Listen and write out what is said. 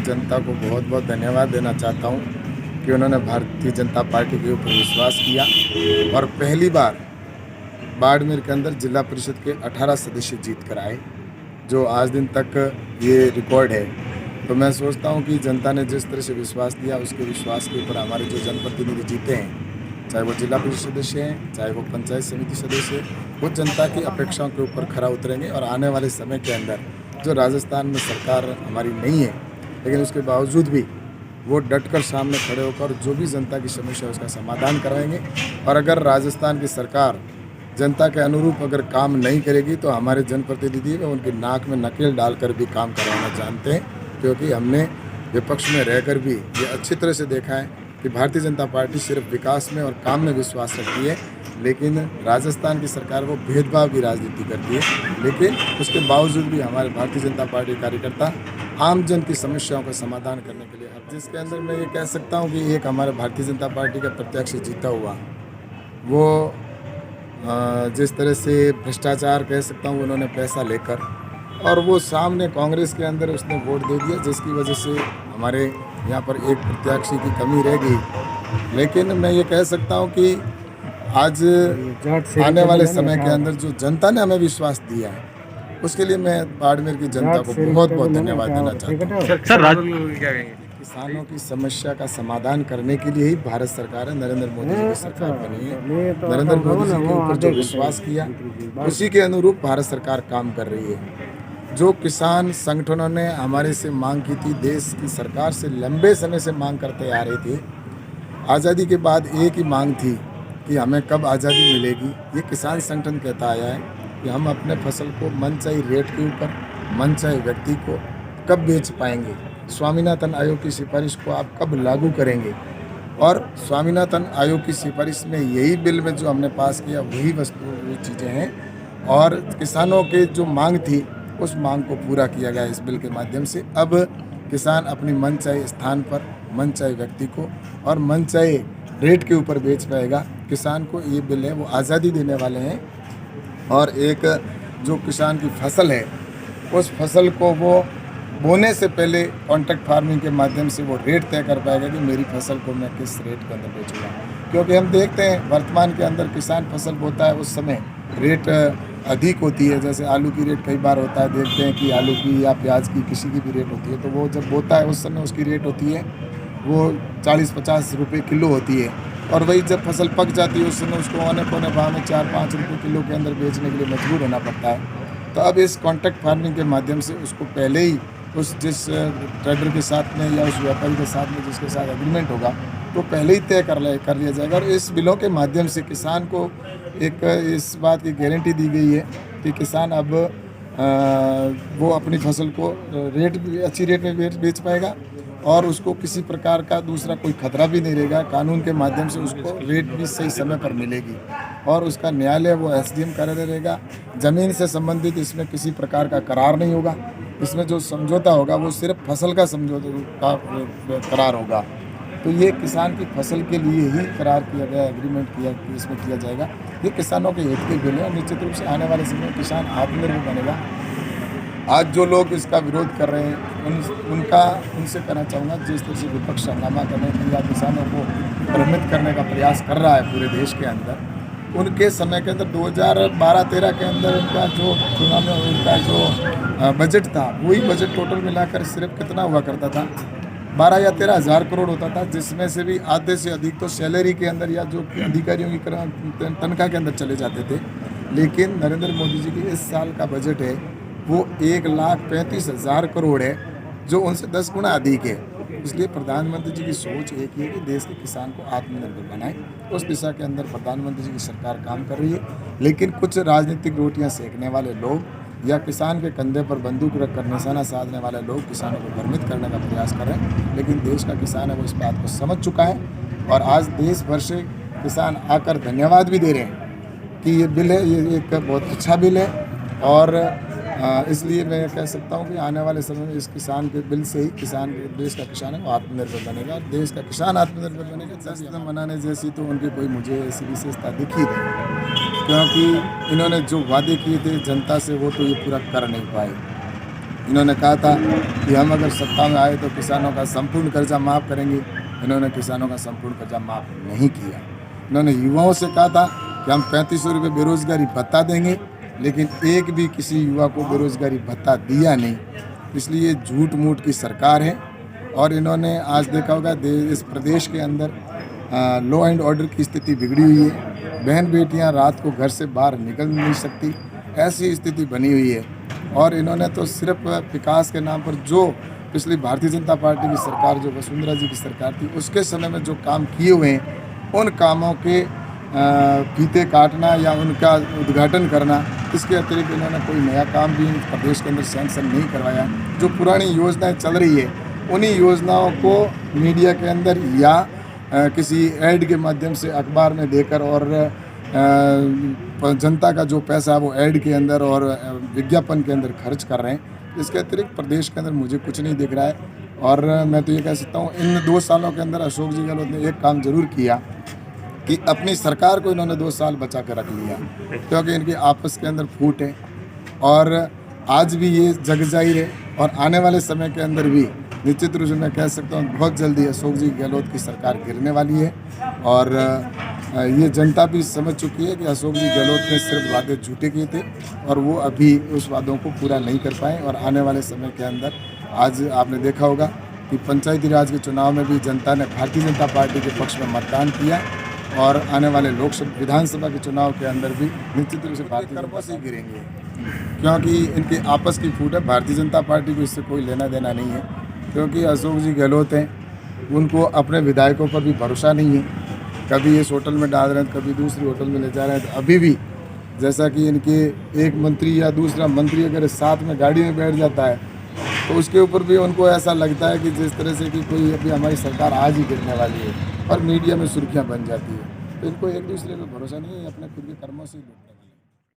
जनता को बहुत बहुत धन्यवाद देना चाहता हूँ कि उन्होंने भारतीय जनता पार्टी के ऊपर विश्वास किया और पहली बार बाड़मेर के अंदर जिला परिषद के 18 सदस्य जीत कर आए, जो आज दिन तक ये रिकॉर्ड है। तो मैं सोचता हूँ कि जनता ने जिस तरह से विश्वास दिया, उसके विश्वास के ऊपर हमारे जो जनप्रतिनिधि जीते हैं, चाहे वो जिला परिषद सदस्य हैं, चाहे वो पंचायत समिति सदस्य, वो जनता की अपेक्षाओं के ऊपर खरा उतरेंगे। और आने वाले समय के अंदर जो राजस्थान में सरकार हमारी नहीं है, लेकिन उसके बावजूद भी वो डटकर सामने खड़े होकर जो भी जनता की समस्या है उसका समाधान कराएंगे। और अगर राजस्थान की सरकार जनता के अनुरूप अगर काम नहीं करेगी तो हमारे जनप्रतिनिधि व उनकी नाक में नकेल डालकर भी काम करवाना जानते हैं, क्योंकि हमने विपक्ष में रहकर भी ये अच्छी तरह से देखा है कि भारतीय जनता पार्टी सिर्फ विकास में और काम में विश्वास रखती है, लेकिन राजस्थान की सरकार वो भेदभाव की राजनीति करती है। लेकिन उसके बावजूद भी हमारे भारतीय जनता पार्टी कार्यकर्ता आम जन की समस्याओं का समाधान करने के लिए, जिसके अंदर मैं ये कह सकता हूँ कि एक हमारे भारतीय जनता पार्टी का प्रत्याशी जीता हुआ, वो जिस तरह से भ्रष्टाचार कह सकता हूँ, उन्होंने पैसा लेकर और वो सामने कांग्रेस के अंदर उसने वोट दे दिया, जिसकी वजह से हमारे यहाँ पर एक प्रत्याशी की कमी रह गई। लेकिन मैं ये कह सकता हूँ कि आज आने वाले समय के अंदर जो जनता ने हमें विश्वास दिया है, उसके लिए मैं बाड़मेर की जनता को बहुत बहुत धन्यवाद देना चाहता हूँ। सर, किसानों की समस्या का समाधान करने के लिए ही भारत सरकार है, नरेंद्र मोदी जी की सरकार बनी है। नरेंद्र मोदी जी के ऊपर जो विश्वास किया, उसी के अनुरूप भारत सरकार काम कर रही है। जो किसान संगठनों ने हमारे से मांग की थी, देश की सरकार से लंबे समय से मांग करते आ रहे थे, आज़ादी के बाद एक ही मांग थी कि हमें कब आज़ादी मिलेगी। ये किसान संगठन कहता आया है कि हम अपने फसल को मनचाही रेट के ऊपर मनचाही व्यक्ति को कब बेच पाएंगे, स्वामीनाथन आयोग की सिफारिश को आप कब लागू करेंगे। और स्वामीनाथन आयोग की सिफारिश में यही बिल में जो हमने पास किया वही चीज़ें हैं, और किसानों के जो मांग थी उस मांग को पूरा किया गया इस बिल के माध्यम से। अब किसान अपनी मनचाहे स्थान पर मनचाहे व्यक्ति को और मनचाहे रेट के ऊपर बेच पाएगा। किसान को ये बिल है वो आज़ादी देने वाले हैं, और एक जो किसान की फसल है उस फसल को वो बोने से पहले कॉन्ट्रैक्ट फार्मिंग के माध्यम से वो रेट तय कर पाएगा कि मेरी फसल को मैं किस रेट के अंदर बेचूँगा। क्योंकि हम देखते हैं वर्तमान के अंदर किसान फसल बोता है उस समय रेट अधिक होती है, जैसे आलू की रेट कई बार होता है, देखते हैं कि आलू की या प्याज की किसी की भी रेट होती है, तो वो जब बोता है उस समय उसकी रेट होती है वो 40-50 रुपये किलो होती है, और वही जब फसल पक जाती है उस समय उसको औने पौने भाव में 4-5 रुपये किलो के अंदर बेचने के लिए मजबूर होना पड़ता है। तो अब इस कॉन्ट्रैक्ट फार्मिंग के माध्यम से उसको पहले ही उस जिस ट्रेडर के साथ में या उस व्यापारी के साथ में जिसके साथ एग्रीमेंट होगा तो पहले ही तय कर लिया जाएगा। और इस बिलों के माध्यम से किसान को एक इस बात की गारंटी दी गई है कि किसान अब वो अपनी फसल को रेट भी अच्छी रेट में बेच पाएगा, और उसको किसी प्रकार का दूसरा कोई खतरा भी नहीं रहेगा। कानून के माध्यम से उसको रेट भी सही समय पर मिलेगी, और उसका न्यायालय वो एसडीएम कार्यालय रहेगा। ज़मीन से संबंधित इसमें किसी प्रकार का करार नहीं होगा, इसमें जो समझौता होगा वो सिर्फ फसल का समझौता का करार होगा। तो ये किसान की फसल के लिए ही करार किया गया, एग्रीमेंट किया इसमें किया जाएगा। ये किसानों के हित के बिल है, और निश्चित रूप से आने वाले समय में किसान आत्मनिर्भर बनेगा। आज जो लोग इसका विरोध कर रहे हैं उनसे कहना चाहूँगा, जिस तरह से विपक्ष हंगामा करने की या किसानों को भ्रमित करने का प्रयास कर रहा है पूरे देश के अंदर, उनके समय के अंदर 2012-13 के अंदर उनका जो चुनाव में उनका जो बजट था वही बजट टोटल मिलाकर सिर्फ कितना हुआ करता था, 12 या 13 हज़ार करोड़ होता था, जिसमें से भी आधे से अधिक तो सैलरी के अंदर या जो अधिकारियों की तनख्वाह के अंदर चले जाते थे। लेकिन नरेंद्र मोदी जी की इस साल का बजट है वो 1,35,000 करोड़ है, जो उनसे 10 गुना अधिक है। इसलिए प्रधानमंत्री जी की सोच एक ही है कि देश के किसान को आत्मनिर्भर बनाएं। उस दिशा के अंदर प्रधानमंत्री जी की सरकार काम कर रही है। लेकिन कुछ राजनीतिक रोटियां सेकने वाले लोग या किसान के कंधे पर बंदूक रखकर निशाना साधने वाले लोग किसानों को भ्रमित करने का प्रयास कर रहे हैं। लेकिन देश का किसान है वो इस बात को समझ चुका है, और आज देश भर से किसान आकर धन्यवाद भी दे रहे हैं कि ये बिल है, ये एक बहुत अच्छा बिल है। और इसलिए मैं कह सकता हूँ कि आने वाले समय में इस किसान के बिल से ही देश का किसान है वो आत्मनिर्भर बनेगा, और देश का किसान आत्मनिर्भर बनेगा। जश्न मनाने जैसी तो उनकी कोई मुझे ऐसी विशेषता दिखी नहीं, क्योंकि इन्होंने जो वादे किए थे जनता से वो तो ये पूरा कर नहीं पाए। इन्होंने कहा था कि हम अगर सत्ता में आए तो किसानों का संपूर्ण कर्जा माफ़ करेंगे। इन्होंने किसानों का संपूर्ण कर्जा माफ़ नहीं किया। इन्होंने युवाओं से कहा था कि हम 3500 रुपये बेरोजगारी भत्ता देंगे, लेकिन एक भी किसी युवा को बेरोजगारी भत्ता दिया नहीं। इसलिए झूठ मूठ की सरकार है। और इन्होंने आज देखा होगा इस प्रदेश के अंदर लॉ एंड ऑर्डर की स्थिति बिगड़ी हुई है। बहन बेटियां रात को घर से बाहर निकल नहीं सकती, ऐसी स्थिति बनी हुई है। और इन्होंने तो सिर्फ विकास के नाम पर जो पिछली भारतीय जनता पार्टी की सरकार, जो वसुंधरा जी की सरकार थी, उसके समय में जो काम किए हुए हैं, उन कामों के फीते काटना या उनका उद्घाटन करना, इसके अतिरिक्त इन्होंने कोई नया काम भी प्रदेश के अंदर सैंक्शन नहीं करवाया। जो पुरानी योजनाएं चल रही है, उन्हीं योजनाओं को मीडिया के अंदर या किसी ऐड के माध्यम से अखबार में देकर और जनता का जो पैसा है वो ऐड के अंदर और विज्ञापन के अंदर खर्च कर रहे हैं। इसके अतिरिक्त प्रदेश के अंदर मुझे कुछ नहीं दिख रहा है। और मैं तो ये कह सकता हूँ, इन 2 सालों के अंदर अशोक जी गहलोत ने एक काम जरूर किया कि अपनी सरकार को इन्होंने 2 साल बचा कर रख लिया, क्योंकि इनके आपस के अंदर फूट है। और आज भी ये जग जाहिर है और आने वाले समय के अंदर भी निश्चित रूप से मैं कह सकता हूँ बहुत जल्दी अशोक जी गहलोत की सरकार गिरने वाली है। और ये जनता भी समझ चुकी है कि अशोक जी गहलोत ने सिर्फ वादे झूठे किए थे और वो अभी उस वादों को पूरा नहीं कर पाए। और आने वाले समय के अंदर आज आपने देखा होगा कि पंचायती राज के चुनाव में भी जनता ने भारतीय जनता पार्टी के पक्ष में मतदान किया और आने वाले लोकसभा विधानसभा के चुनाव के अंदर भी निश्चित रूप से भारतीय जनता से गिरेंगे, क्योंकि इनके आपस की फूट है। भारतीय जनता पार्टी को इससे कोई लेना देना नहीं है, क्योंकि अशोक जी गहलोत हैं, उनको अपने विधायकों पर भी भरोसा नहीं है। कभी इस होटल में डाल रहे हैं, कभी दूसरी होटल में ले जा रहे हैं। तो अभी भी जैसा कि इनके एक मंत्री या दूसरा मंत्री अगर साथ में गाड़ी में बैठ जाता है तो उसके ऊपर भी उनको ऐसा लगता है कि जिस तरह से कि कोई अभी हमारी सरकार आज ही गिरने वाली है और मीडिया में सुर्खियां बन जाती है। तो इनको एक दूसरे पर भरोसा नहीं है, अपने खुद के कर्मों से ही लूटने वाले।